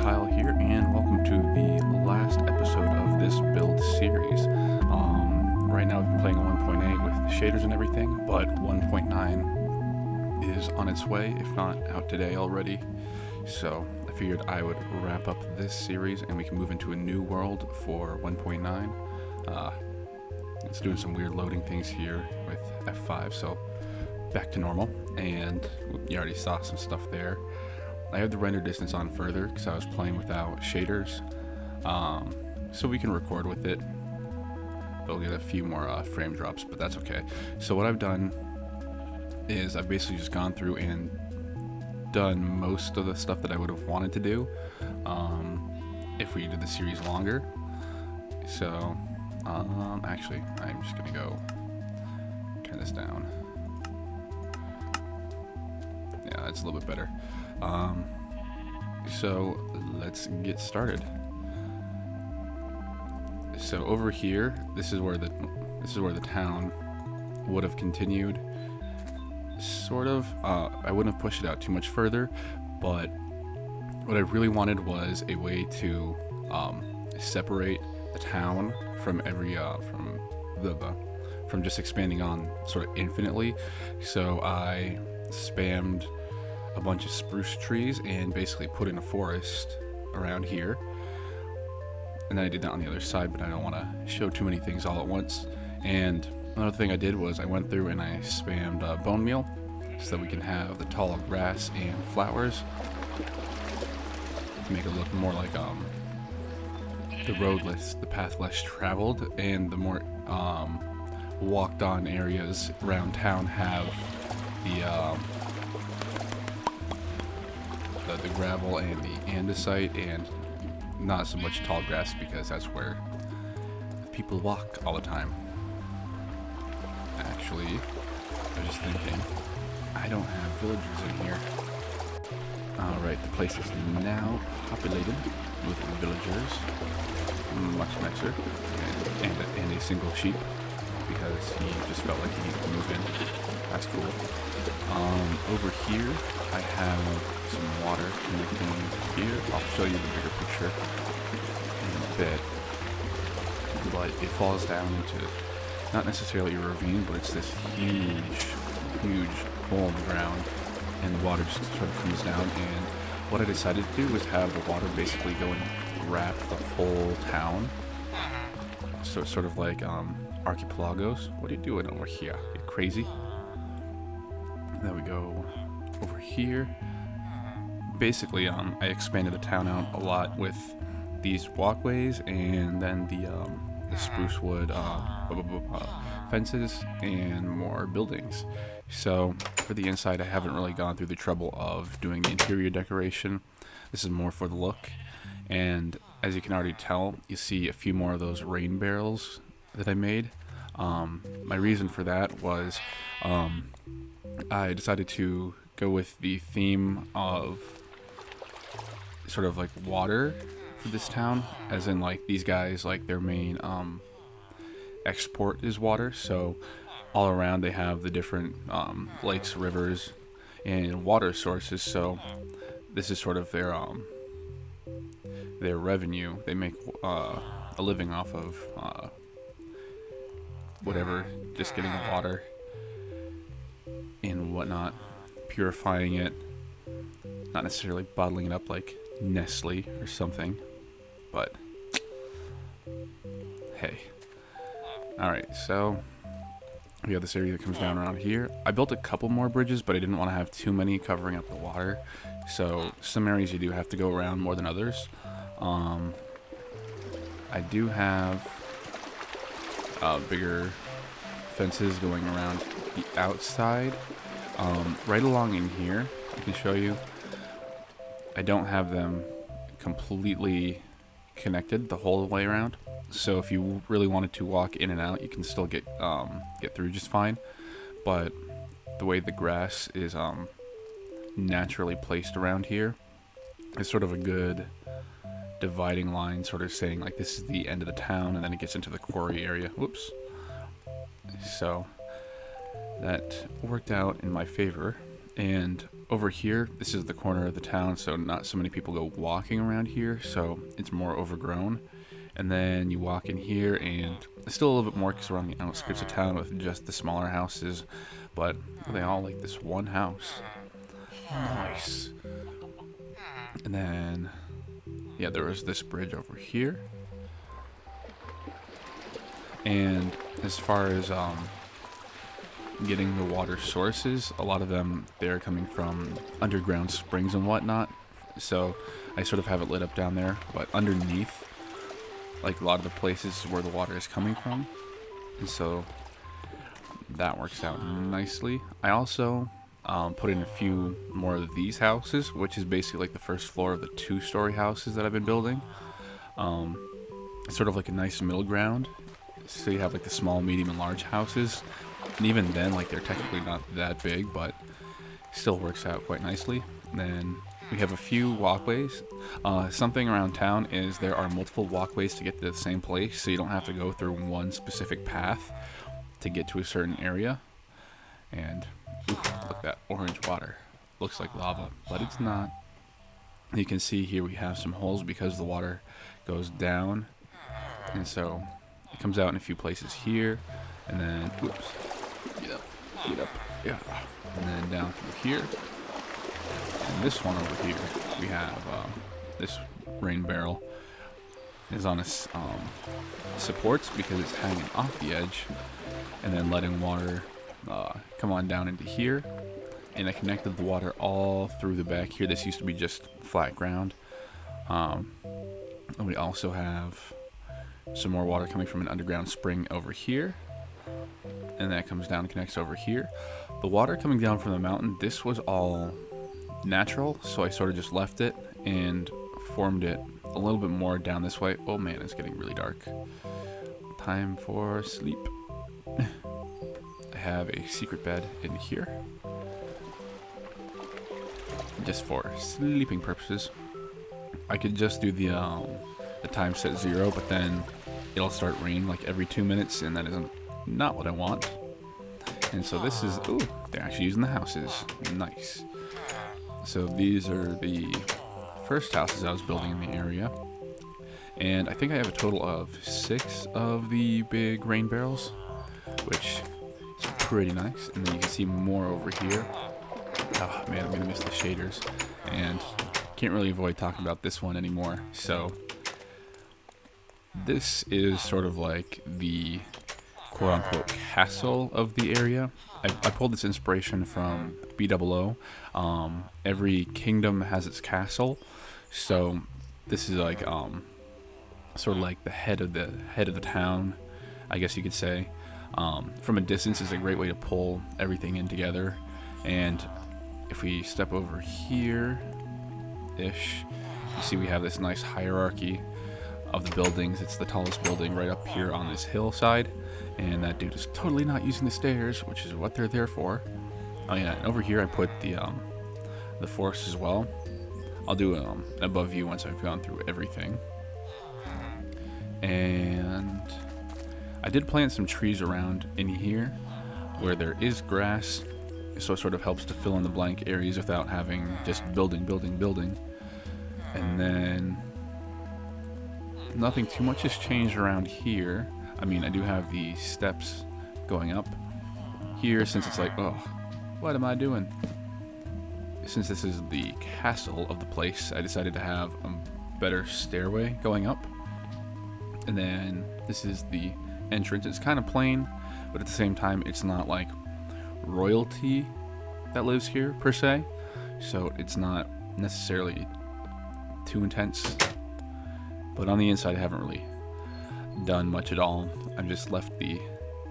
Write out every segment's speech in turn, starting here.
Kyle here, and welcome to the last episode of this build series. Right now we've been playing on 1.8 with the shaders and everything, but 1.9 is on its way, if not out today already. So I figured I would wrap up this series and we can move into a new world for 1.9. It's doing some weird loading things here with F5, so back to normal, and you already saw some stuff there. I have the render distance on further because I was playing without shaders, so we can record with it. We'll get a few more frame drops, but that's okay. So what I've done is I've basically just gone through and done most of the stuff that I would have wanted to do if we did the series longer. So actually I'm just gonna go turn this down. Yeah, that's a little bit better. So let's get started. So over here, this is where the town would have continued. Sort of. I wouldn't have pushed it out too much further, but what I really wanted was a way to separate the town from from just expanding on sort of infinitely. So I spammed a bunch of spruce trees and basically put in a forest around here, and then I did that on the other side, but I don't want to show too many things all at once. And another thing I did was I went through and I spammed bone meal so that we can have the tall grass and flowers to make it look more like the path less traveled, and the more walked on areas around town have the gravel and the andesite, and not so much tall grass because that's where people walk all the time. Actually, I was just thinking, I don't have villagers in here. Alright, the place is now populated with villagers. Much nicer. And a single sheep, because he just felt like he needed to move in. That's cool. Over here, I have some water connecting here. I'll show you the bigger picture in a bit. But it falls down into, not necessarily a ravine, but it's this huge hole in the ground, and the water just sort of comes down. And what I decided to do was have the water basically go and wrap the whole town. So it's sort of like archipelagos. What are you doing over here? You crazy? There we go. Over here, basically, I expanded the town out a lot with these walkways, and then the spruce wood fences and more buildings. So for the inside, I haven't really gone through the trouble of doing the interior decoration. This is more for the look, and as you can already tell, you see a few more of those rain barrels that I made. My reason for that was I decided to go with the theme of sort of like water for this town, as in like these guys, like their main export is water. So all around they have the different lakes, rivers, and water sources. So this is sort of their revenue. They make a living off of whatever, just getting the water and whatnot, purifying it, not necessarily bottling it up like Nestle or something, but hey. Alright, so we have this area that comes down around here. I built a couple more bridges, but I didn't want to have too many covering up the water, so some areas you do have to go around more than others. I do have bigger fences going around the outside. Right along in here, I can show you. I don't have them completely connected the whole way around, so if you really wanted to walk in and out, you can still get through just fine. But the way the grass is naturally placed around here is sort of a good dividing line, sort of saying like this is the end of the town, and then it gets into the quarry area. Whoops. So that worked out in my favor, and over here, this is the corner of the town, so not so many people go walking around here, so it's more overgrown. And then you walk in here, and it's still a little bit more because we're on the outskirts of town with just the smaller houses, but they all like this one house. Nice. And then, yeah, there was this bridge over here. And as far as getting the water sources, a lot of them, they're coming from underground springs and whatnot. So I sort of have it lit up down there, but underneath, like a lot of the places where the water is coming from. And so that works out nicely. I also put in a few more of these houses, which is basically like the first floor of the 2-story houses that I've been building. It's sort of like a nice middle ground. So you have like the small, medium, and large houses. And even then, like, they're technically not that big, but still works out quite nicely. And then we have a few walkways. Something around town is there are multiple walkways to get to the same place, so you don't have to go through one specific path to get to a certain area. And oof, look at that orange water. Looks like lava, but it's not. You can see here we have some holes because the water goes down, and so it comes out in a few places here, and then oops, get up, yeah, and then down through here. And this one over here, we have this rain barrel is on its supports because it's hanging off the edge, and then letting water come on down into here. And I connected the water all through the back here. This used to be just flat ground. And we also have some more water coming from an underground spring over here. And that comes down and connects over here. The water coming down from the mountain, this was all natural, so I sort of just left it and formed it a little bit more down this way. Oh man, it's getting really dark. Time for sleep. I have a secret bed in here, just for sleeping purposes. I could just do the time set 0, but then it'll start raining like every 2 minutes, and that isn't not what I want. And so this is, ooh, they're actually using the houses. Nice. So these are the first houses I was building in the area. And I think I have a total of 6 of the big rain barrels, which is pretty nice. And then you can see more over here. Oh man, I'm gonna miss the shaders. And can't really avoid talking about this one anymore. So this is sort of like the quote-unquote castle of the area. I pulled this inspiration from BOO. Every kingdom has its castle, so this is like sort of like the head of the town, I guess you could say. From a distance is a great way to pull everything in together. And if we step over here ish, you see we have this nice hierarchy of the buildings. It's the tallest building right up here on this hillside, and that dude is totally not using the stairs, which is what they're there for. Oh yeah, and over here I put the forest as well. I'll do an above view once I've gone through everything. And I did plant some trees around in here where there is grass, so it sort of helps to fill in the blank areas without having just building. And then nothing too much has changed around here. I mean, I do have the steps going up here, since it's like, oh, what am I doing? Since this is the castle of the place, I decided to have a better stairway going up. And then this is the entrance. It's kind of plain, but at the same time, it's not like royalty that lives here per se, so it's not necessarily too intense. But on the inside, I haven't really done much at all. I've just left the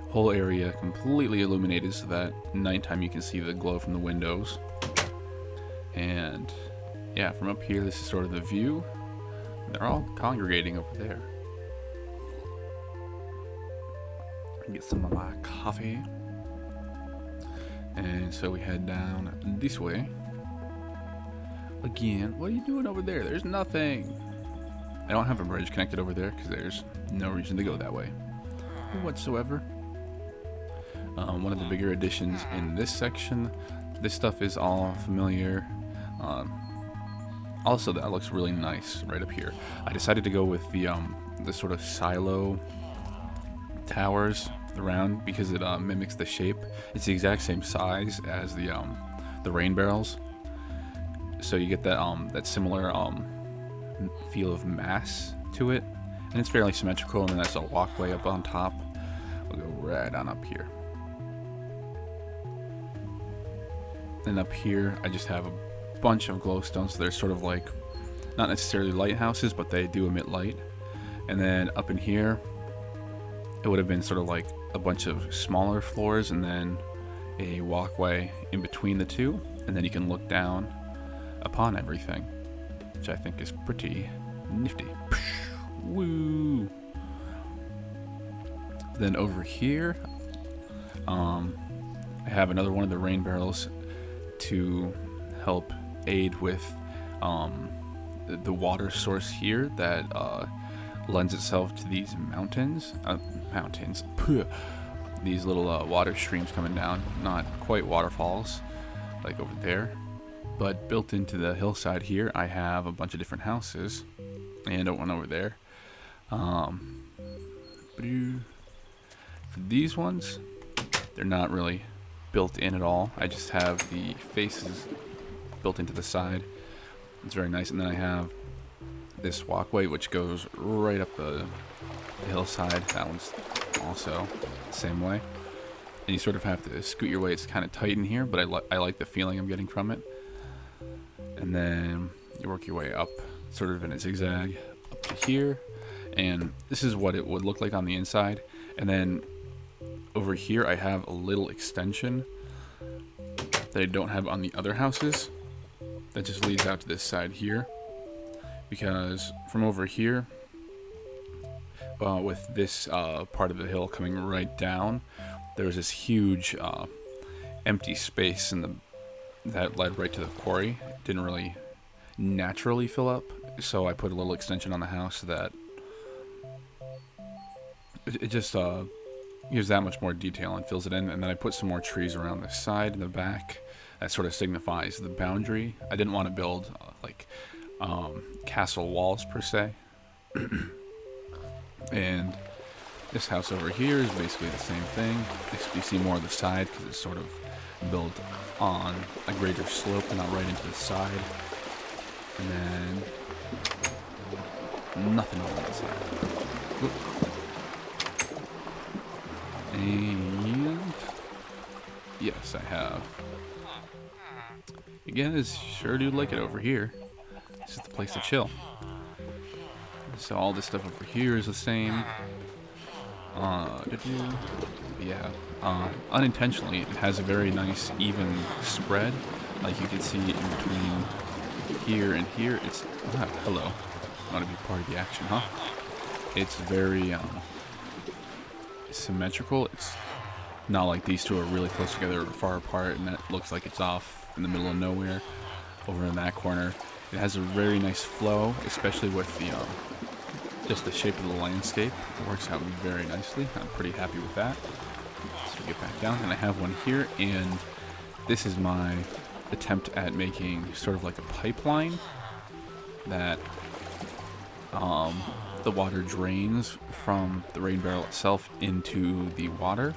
whole area completely illuminated so that nighttime you can see the glow from the windows. And yeah, from up here, this is sort of the view. They're all congregating over there. Get some of my coffee. And so we head down this way. Again, what are you doing over there? There's nothing. I don't have a bridge connected over there because there's no reason to go that way whatsoever. One of the bigger additions in this section, this stuff is all familiar. Also, that looks really nice right up here. I decided to go with the sort of silo towers around because it mimics the shape. It's the exact same size as the rain barrels, so you get that similar feel of mass to it, and it's fairly symmetrical. And then that's a walkway up on top. We'll go right on up here, and up here I just have a bunch of glowstones. So they're sort of like not necessarily lighthouses, but they do emit light. And then up in here, it would have been sort of like a bunch of smaller floors and then a walkway in between the two, and then you can look down upon everything, which I think is pretty nifty. Woo! Then over here, I have another one of the rain barrels to help aid with the water source here that lends itself to these mountains. These little water streams coming down, not quite waterfalls like over there, but built into the hillside here I have a bunch of different houses, and one over there. For these ones, they're not really built in at all. I just have the faces built into the side. It's very nice. And then I have this walkway which goes right up the hillside. That one's also the same way, and you sort of have to scoot your way. It's kind of tight in here, but I like the feeling I'm getting from it. And then you work your way up sort of in a zigzag up to here, and this is what it would look like on the inside. And then over here I have a little extension that I don't have on the other houses that just leads out to this side here, because from over here, with this part of the hill coming right down, there was this huge empty space that led right to the quarry. It didn't really naturally fill up, so I put a little extension on the house so that it just gives that much more detail and fills it in. And then I put some more trees around the side and the back. That sort of signifies the boundary. I didn't want to build castle walls per se. And this house over here is basically the same thing, except you see more of the side because it's sort of built on a greater slope and not right into the side. And then nothing on that side. Whoop. And yes, I have. You guys sure do like it over here. This is the place to chill. So all this stuff over here is the same. Yeah. Unintentionally, it has a very nice even spread. Like you can see in between here and here. It's hello. Want to be part of the action, huh? It's very symmetrical. It's not like these two are really close together or far apart, and that looks like it's off in the middle of nowhere over in that corner. It has a very nice flow, especially with the just the shape of the landscape. It works out very nicely. I'm pretty happy with that. So we get back down, and I have one here, and this is my attempt at making sort of like a pipeline that the water drains from the rain barrel itself into the water.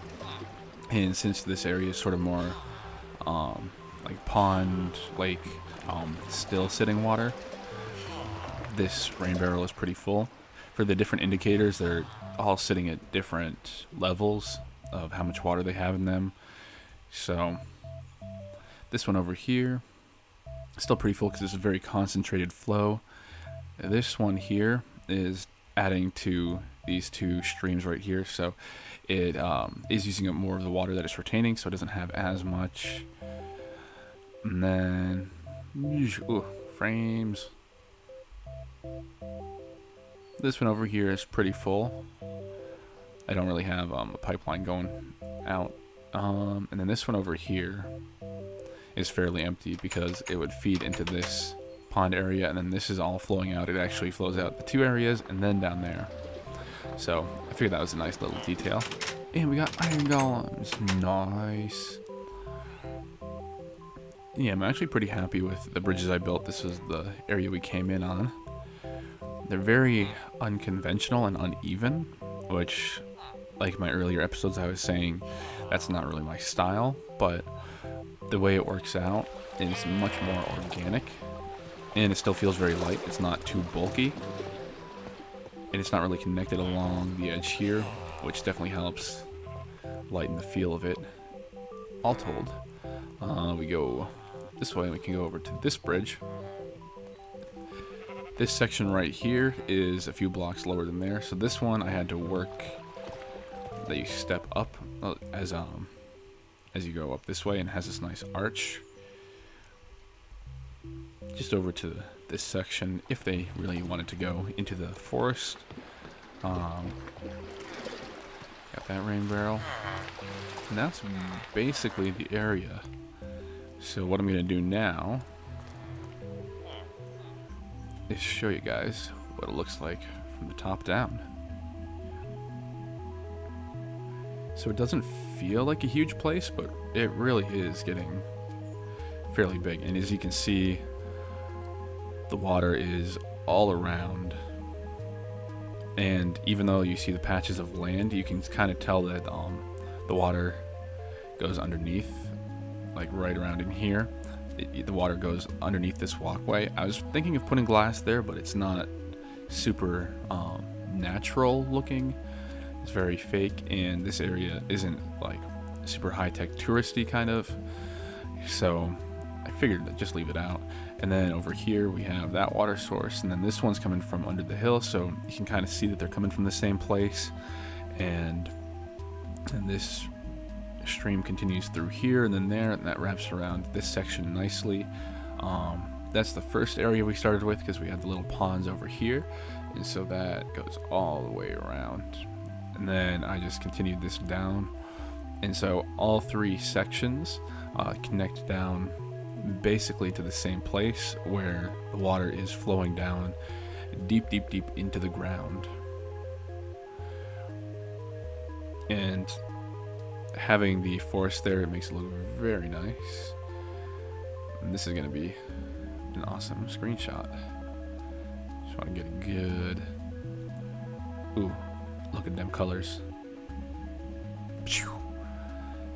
And since this area is sort of more like pond, lake, still sitting water, this rain barrel is pretty full. For the different indicators, they're all sitting at different levels of how much water they have in them. So this one over here is still pretty full because it's a very concentrated flow. This one here is adding to these two streams right here, so it is using up more of the water that it's retaining, so it doesn't have as much. And then frames. This one over here is pretty full. I don't really have a pipeline going out. And then this one over here is fairly empty because it would feed into this pond area, and then this is all flowing out. It actually flows out the two areas and then down there. So I figured that was a nice little detail. And we got iron golems. Nice. Yeah, I'm actually pretty happy with the bridges I built. This is the area we came in on. They're very unconventional and uneven, which, like my earlier episodes, I was saying that's not really my style, but the way it works out is much more organic, and it still feels very light. It's not too bulky, and it's not really connected along the edge here, which definitely helps lighten the feel of it. All told, we go this way, and we can go over to this bridge. This section right here is a few blocks lower than there, so this one I had to work that you step up as you go up this way, and it has this nice arch just over to this section if they really wanted to go into the forest. Got that rain barrel, and that's basically the area. So what I'm gonna do now is show you guys what it looks like from the top down. So it doesn't feel like a huge place, but it really is getting fairly big. And as you can see, the water is all around. And even though you see the patches of land, you can kind of tell that the water goes underneath, like right around in here. The water goes underneath this walkway. I was thinking of putting glass there, but it's not super natural looking. It's very fake, and this area isn't like super high-tech touristy kind of, so I figured to just leave it out. And then over here we have that water source, and then this one's coming from under the hill, so you can kind of see that they're coming from the same place. And this stream continues through here and then there, and that wraps around this section nicely. That's the first area we started with because we had the little ponds over here, and so that goes all the way around. And then I just continued this down, and so all three sections connect down basically to the same place where the water is flowing down deep into the ground. And having the forest there, it makes it look very nice. And this is going to be an awesome screenshot. Just want to get it good. Ooh, look at them colors.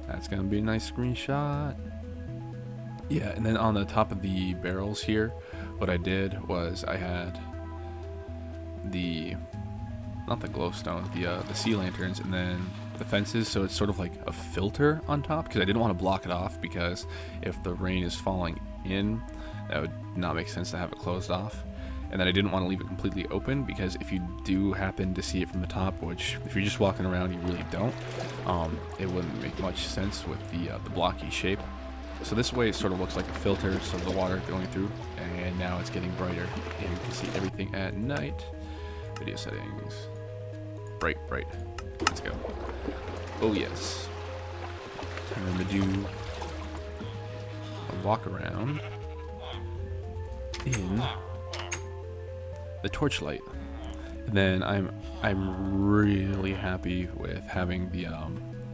That's going to be a nice screenshot. Yeah, and then on the top of the barrels here, what I did was I had not the glowstone, the sea lanterns, and then the fences, so it's sort of like a filter on top, because I didn't want to block it off, because if the rain is falling in, that would not make sense to have it closed off. And then I didn't want to leave it completely open, because if you do happen to see it from the top, which if you're just walking around you really don't, it wouldn't make much sense with the blocky shape. So this way it sort of looks like a filter, so the water going through, and now it's getting brighter, and you can see everything at night. Video settings, bright, let's go. Oh yes, time to do a walk around in the torchlight. And then I'm really happy with having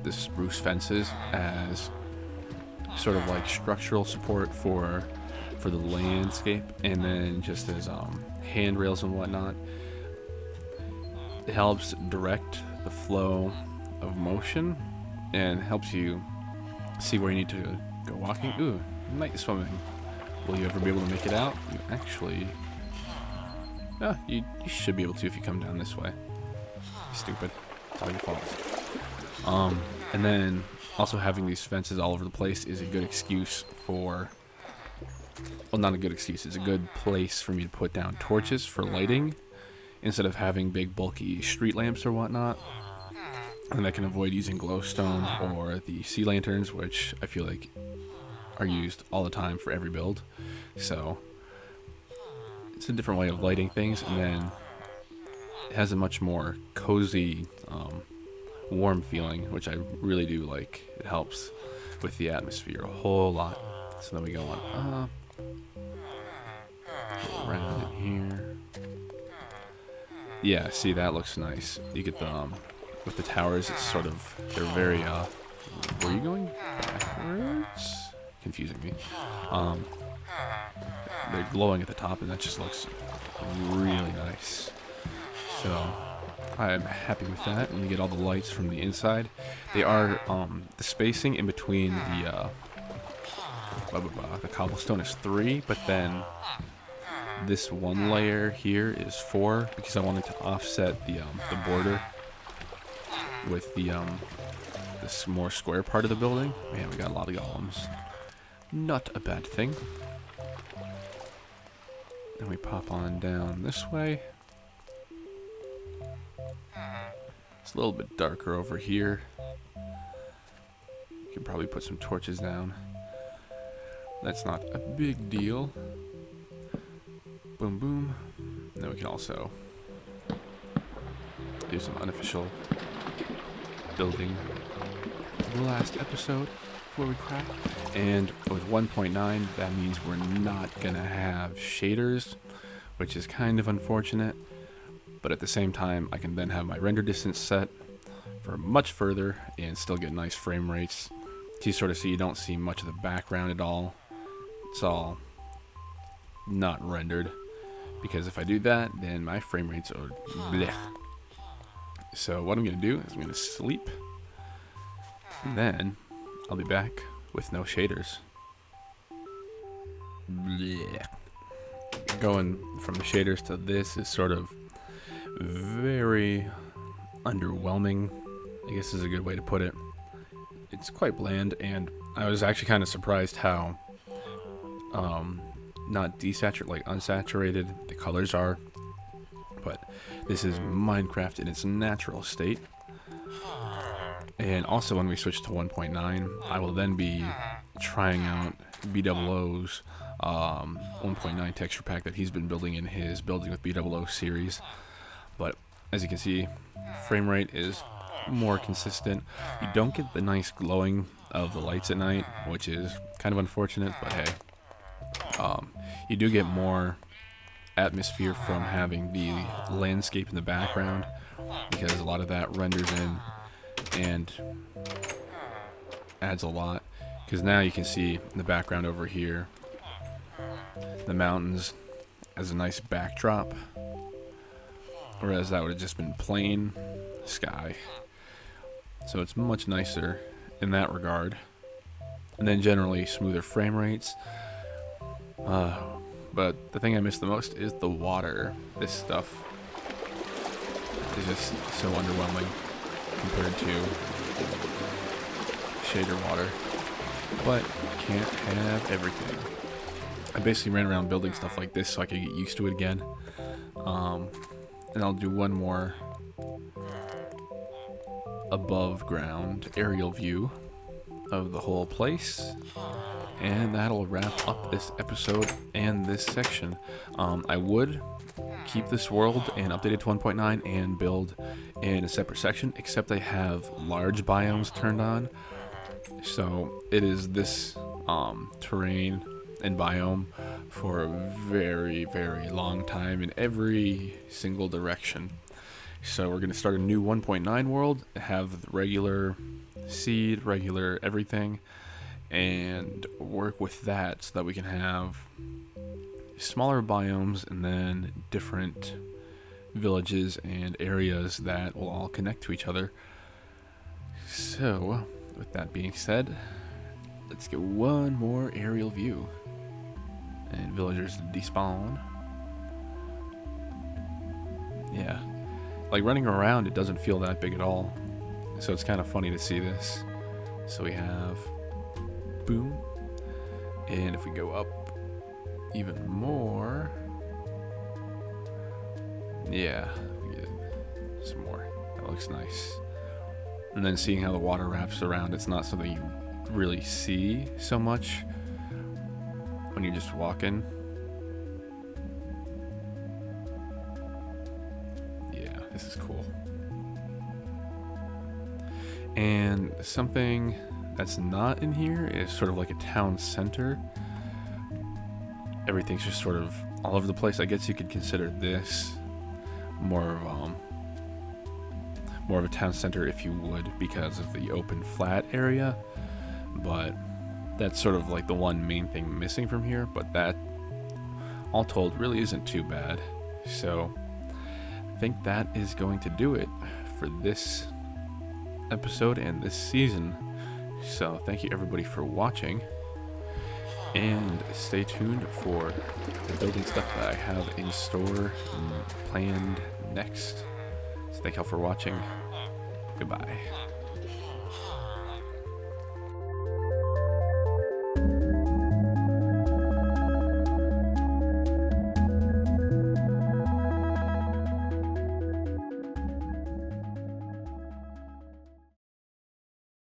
the spruce fences as sort of like structural support for the landscape, and then just as handrails and whatnot. It helps direct the flow of motion and helps you see where you need to go walking. Ooh, night swimming. Will you ever be able to make it out? You actually, you should be able to if you come down this way. Stupid. It's all your fault. And then also having these fences all over the place is a good excuse for, well, not a good excuse, it's a good place for me to put down torches for lighting instead of having big bulky street lamps or whatnot. And I can avoid using glowstone or the sea lanterns, which I feel like are used all the time for every build. So it's a different way of lighting things, and then it has a much more cozy, warm feeling, which I really do like. It helps with the atmosphere a whole lot. So then we go on up, go around in here. Yeah, see, that looks nice. You get the with the towers, it's sort of, they're very where are you going? Backwards? confusing me. They're glowing at the top, and that just looks really nice. So I'm happy with that. And you get all the lights from the inside. They are the spacing in between the cobblestone is 3, but then this one layer here is 4 because I wanted to offset the border with this more square part of the building. Man, we got a lot of golems. Not a bad thing. Then we pop on down this way. It's a little bit darker over here. You can probably put some torches down. That's not a big deal. Boom, boom. And then we can also do some unofficial building. The last episode before we crack. And with 1.9, that means we're not gonna have shaders, which is kind of unfortunate. But at the same time, I can then have my render distance set for much further and still get nice frame rates. You sort of see you don't see much of the background at all. It's all not rendered, because if I do that, then my frame rates are blech. So what I'm going to do is I'm going to sleep, and then I'll be back with no shaders. Blech. Going from the shaders to this is sort of very underwhelming, I guess is a good way to put it. It's quite bland, and I was actually kind of surprised how not desaturated, like unsaturated the colors are. But this is Minecraft in its natural state. And also when we switch to 1.9, I will then be trying out BOO's 1.9 texture pack that he's been building in his Building with BOO series. But as you can see, frame rate is more consistent. You don't get the nice glowing of the lights at night, which is kind of unfortunate, but hey. You do get more atmosphere from having the landscape in the background, because a lot of that renders in and adds a lot. Because now you can see in the background over here the mountains as a nice backdrop, whereas that would have just been plain sky. So it's much nicer in that regard. And then generally smoother frame rates. But the thing I miss the most is the water. This stuff is just so underwhelming compared to shader water. But can't have everything. I basically ran around building stuff like this so I could get used to it again. And I'll do one more above ground aerial view of the whole place, and that'll wrap up this episode and this section. I would keep this world and update it to 1.9 and build in a separate section, except I have large biomes turned on, so it is this terrain and biome for a very, very long time in every single direction. So we're going to start a new 1.9 world, have regular seed, regular everything, and work with that so that we can have smaller biomes and then different villages and areas that will all connect to each other. So, with that being said, let's get one more aerial view. And villagers despawn. Yeah. Like running around, it doesn't feel that big at all. So it's kind of funny to see this. So we have boom. And if we go up even more, yeah, we get some more. That looks nice. And then seeing how the water wraps around, it's not something you really see so much when you're just walking. Yeah, this is cool. And something that's not in here is sort of like a town center. Everything's just sort of all over the place. I guess you could consider this more of a town center if you would, because of the open flat area. But That's sort of like the one main thing missing from here, but that, all told, really isn't too bad. So I think that is going to do it for this episode and this season. So thank you everybody for watching, and stay tuned for the building stuff that I have in store and planned next. So thank y'all for watching. Goodbye.